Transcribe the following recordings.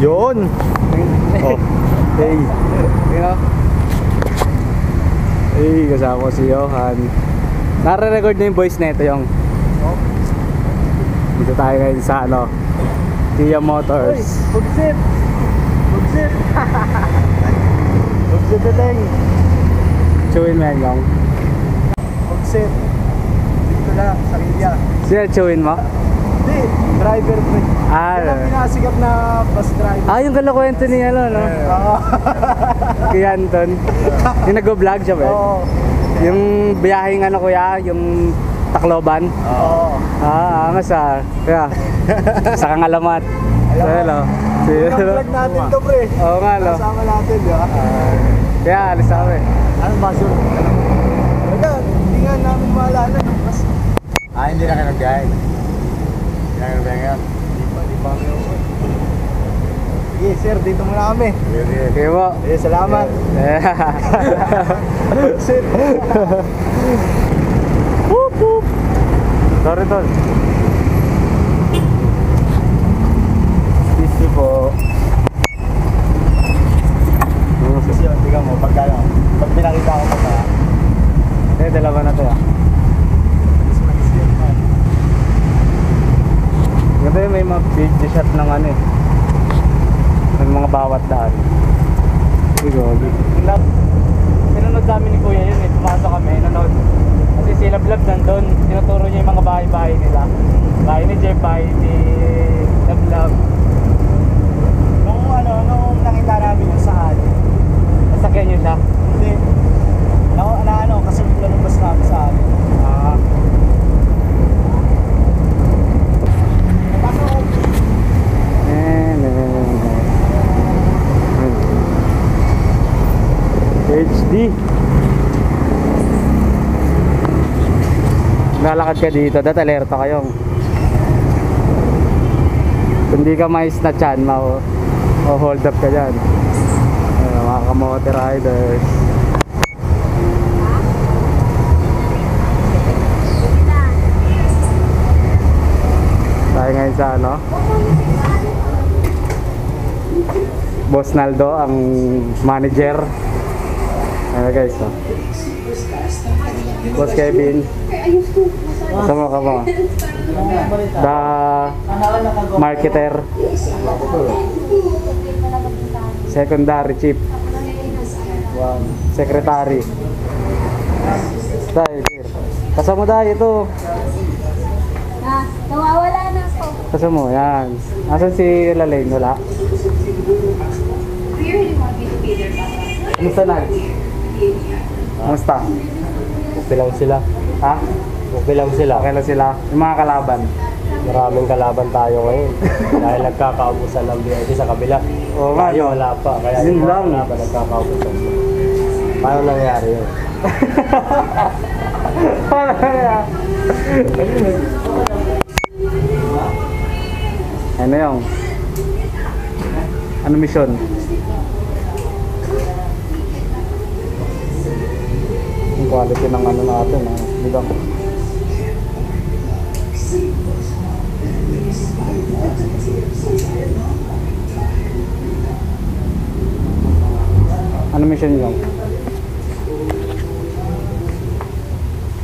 Yun! Oh, hey. Hey, kasama ko si Johan. Nare-record na yung voice na ito yung. Dito tayo ngayon sa ano, Kia Motors. Bugsit! Bugsit! Bugsit na lang! Chewin mo yan yung. Bugsit! Dito lang, sa Kia. Sino chewin mo? Hindi, driver ko. Yan ang pinasigap na bus driver. Yung kalakwento niya no? Oo. Kaya Anton. Yung nag-vlog siya ba? Oo. Yung biyaheng ano kuya, yung Tacloban. Oo. Angas Kaya, sa Kangalamat. Hello. Vlog natin to pre. Oo nga no. Kasama natin, di ba? Kaya, alis kami. Anong basyo? Wala, hindi nga namin maalala ng bus. Hindi na kayo nag-guide. Hindi na kayo nag-guide. Di pa kami ako. Sige sir, dito muna kami. Sige po. Salamat. Bugsit! Whoop whoop. Sorry tol. Easy po. Kasi yun, tingnan mo, pag pinakita ko pa Dalawa na to Ganda may mga video shot ng ano ng mga bawat daan. Siguro. Pinanood namin ni Kuya yun pumasok kami, nanood. Kasi sila vlog nandun, tinuturo niya yung mga bahay-bahay nila. Bahay ni Jeff, bahay ni Vlog. Nung nakita namin yung saan. Nasakyan niyo siya? Hindi. Kasi lalabas namin sa amin. HD. Lalakad ka dito, dati alerto kayong. Kung di ka mais na chan, hold up ka dyan. Mga kamote riders. Tayo ngayon sa ano, Boss Naldo, ang manager. Guys, Boss Kevin. Sama ka ba? The marketer. Secondary chief. Secretary. Tayo, kasama tayo ito. Nawawala na ako. Kasama mo, yan. Asan si Lalaine? Wala? Kamusta na? Kamusta? Okay lang sila. Ha? Okay lang sila. Okay lang sila. Yung mga kalaban. Maraming kalaban tayo ngayon. Dahil nagkakaubusan ng BID sa kabila. Oo nga, Tayo no? wala pa. Kaya Yun yung mga lang. kalaban nagkakaubusan. Paano nangyari yun? Paano kaya? Ano yung? Ano mission? Yung quality ng ano natin, di ba? Ano mission yung?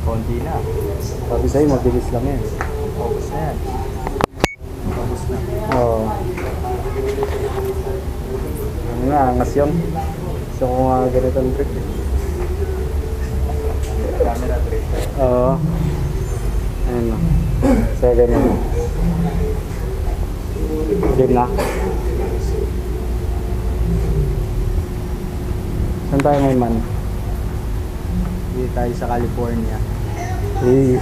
Konti na. Sabi sa'yo, mabilis lang yan. Focus na yan. Focus na. Oo. Ano nga, angas yung. Gusto ko nga ganitong trick eh. Camera trick. Oo. Ayun na. So, ganyan. Game na. Saan tayo ngayon man? Hindi tayo sa California. Eh.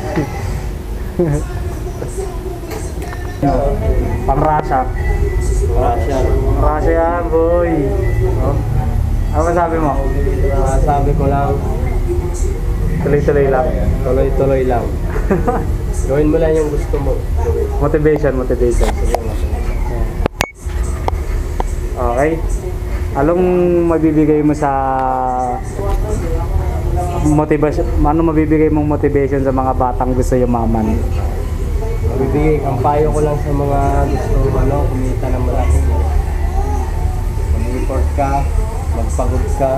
Pang-Russia. Russia. Russia yan, boy. Oh. Ano masabi mo? Sabi ko lang, Tuloy-tuloy lang. tuloy-tuloy lang. Gawin mo lang yung gusto mo. Motivation. Okay. Anong mabibigay mo sa motivation? Ano mabibigay mong motivation sa mga batang gusto yumaman? Ang payo ko lang sa mga gusto kumita ng malaki. ka, magpagod ka.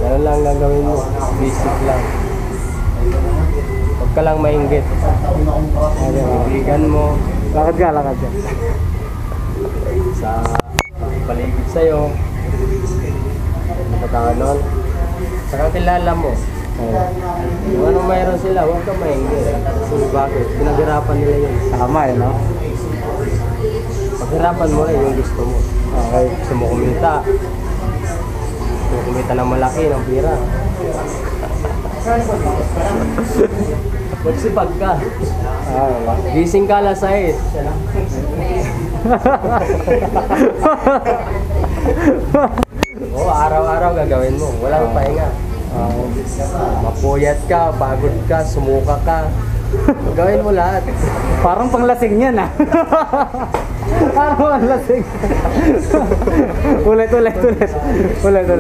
Ganun lang gagawin mo. Basic lang. Huwag ka lang mainggit. Kaibigan mo Lakad ka, lakad ka. sa paligid sa'yo. Ano ba tawag nun? Saka kilala mo. Kung anong mayroon sila, huwag ka mainggit. Kasi bakit? Pinaghirapan nila yun. Tama eh, no? Paghirapan mo rin yung gusto mo. Okay. Gusto mo kumita. Gusto mo kumita ng malaki, ng pira. Magsipag ka. Wala. Gising ka alas 6. Oo, araw-araw gagawin mo. Walang pahinga. Mapuyat ka, pagod ka, sumuka ka. Gawin mo lahat. Parang panglasing yan ah. Parang panglasing. ulit.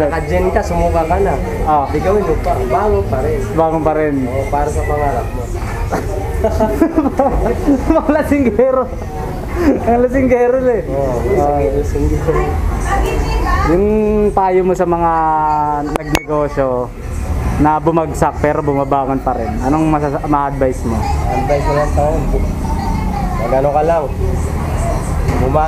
Naka-gen ka, sumuka ka na. Ah, Di gawin mo pa. Bago pa rin. bangon pa rin. Oo, para sa pangarap mo. Panglasinggero. Ang lasinggero eh. Oo, isang Yung payo mo sa mga nagnegosyo na bumagsak pero bumabangon pa rin. Anong ma-advise mo? advice mo lang taon. Magano ka lang.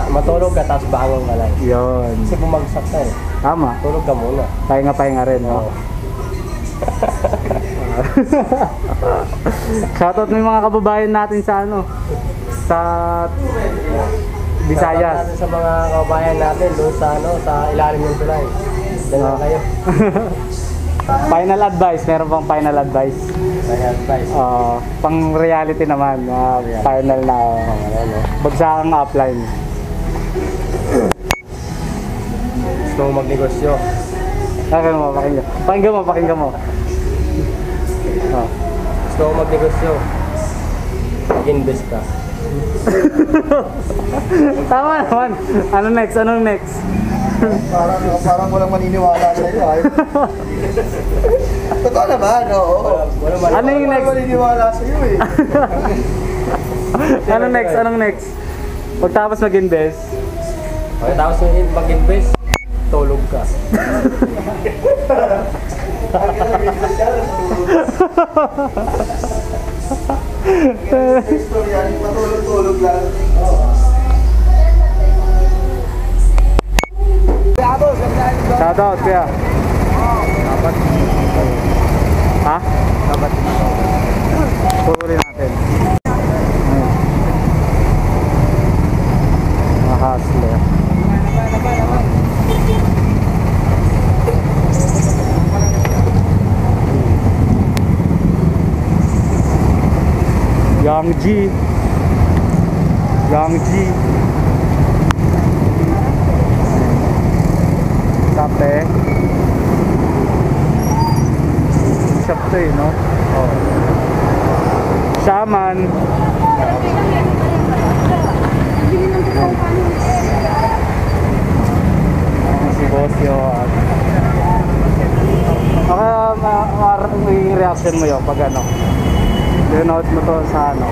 Matulog ka, tapos bangon ka lang. Yun. Kasi bumagsak ka eh. Tama. Tulog ka muna. Pahinga rin, no? Oo. Shoutout mo yung mga kababayan natin sa ano? Sa Visayas. Shoutout natin sa mga kabayan natin doon sa ano, sa ilalim ng tulay. Diyan lang kayo. Final advice, meron pang final advice. Kaya advice. Pang reality naman, final na bagsakang upline. Gusto mo magnegosyo. Pakinggan mo. Gusto mo magnegosyo. Mag-invest ka. Tama naman. Anong next? Parang walang maniniwala sa iyo. Totoo naman, oo. Ano yung next? Walang maniniwala sa iyo eh. Anong next? Pagtapos mag-invest, Pagkatapos mag-invest, tulog ka. Istorya, matulog-tulog lang. shoutout kuya. Dapat. Ha? Dapat. Pupuli natin. Mga hustler. Yang G. Kape. Shop to eh, no? Shaman. Si Bosyo. Yung reaction mo yun pag ano? Pinanood mo to sa ano?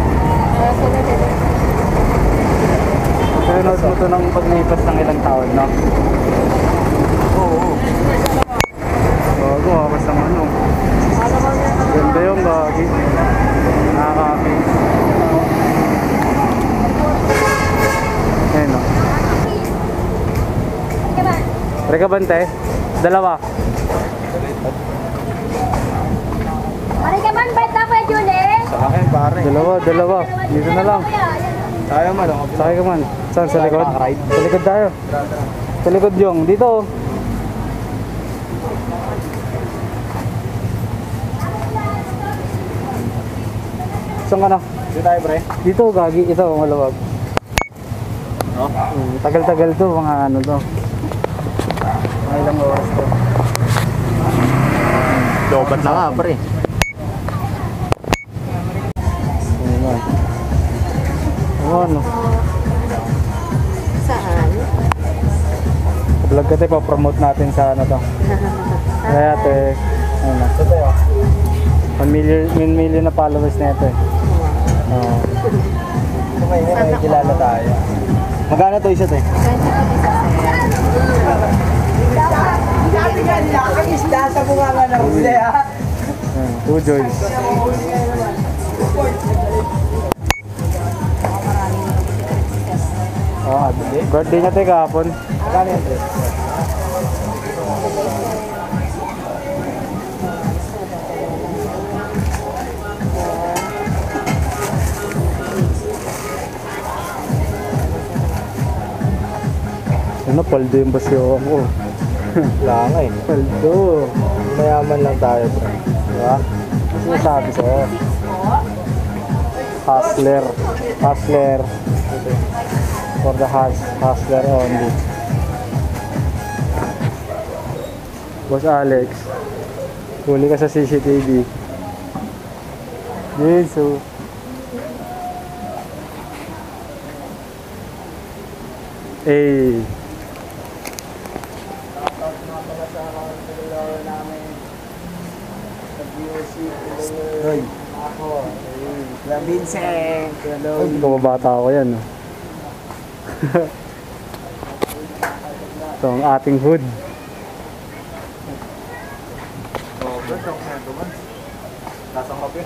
Pinanood mo to ng paglipas ng ilang taon, no? Oo. Gago, basta ano. Ganda yung gagi. Nakaka-amaze. Ayun, no? Reka bante? Dalawa. Marikaman, ba't na kuya Julie? Sa akin, pare. Dalawa. Dito na lang. Sayang man, ako. Sakay ka man. Saan? Sa likod? Sa likod tayo. Sa likod yung. Dito. Saan ka na? Dito tayo, pre. Dito, gagi. Ito, malawag. No? Tagal-tagal to, mga ano to. Mga ilang oras to. Lobat na nga, pre. Ayan. Ano? Saan? Vlog ka tayo, pa-promote natin sa ano to. Kaya ate, ano. Ito tayo. 1 million na followers na ito eh. Oo. May kilala tayo. Magkano to isa tayo? 20 po isa, sir. nga nila, ang isda sa bunganga ng huli ha. Ayan, two joys. Oh, birthday niya tayo kahapon. Kano yan, Dre? Ano, paldo yung basyo ko. Wala nga eh. Paldo. Mayaman lang tayo, bro. Diba? Ano sinasabi sa'yo? Hustler. Hustler. For the hustler only. Boss Alex. Huli ka sa CCTV. Jinsu. Eh. Roy. Ako. Kuya Vincent. Kuya Lloyd. Kumabata ako yan. No? Ito ang ating hood. Oh, bro, ito. Lasang kape.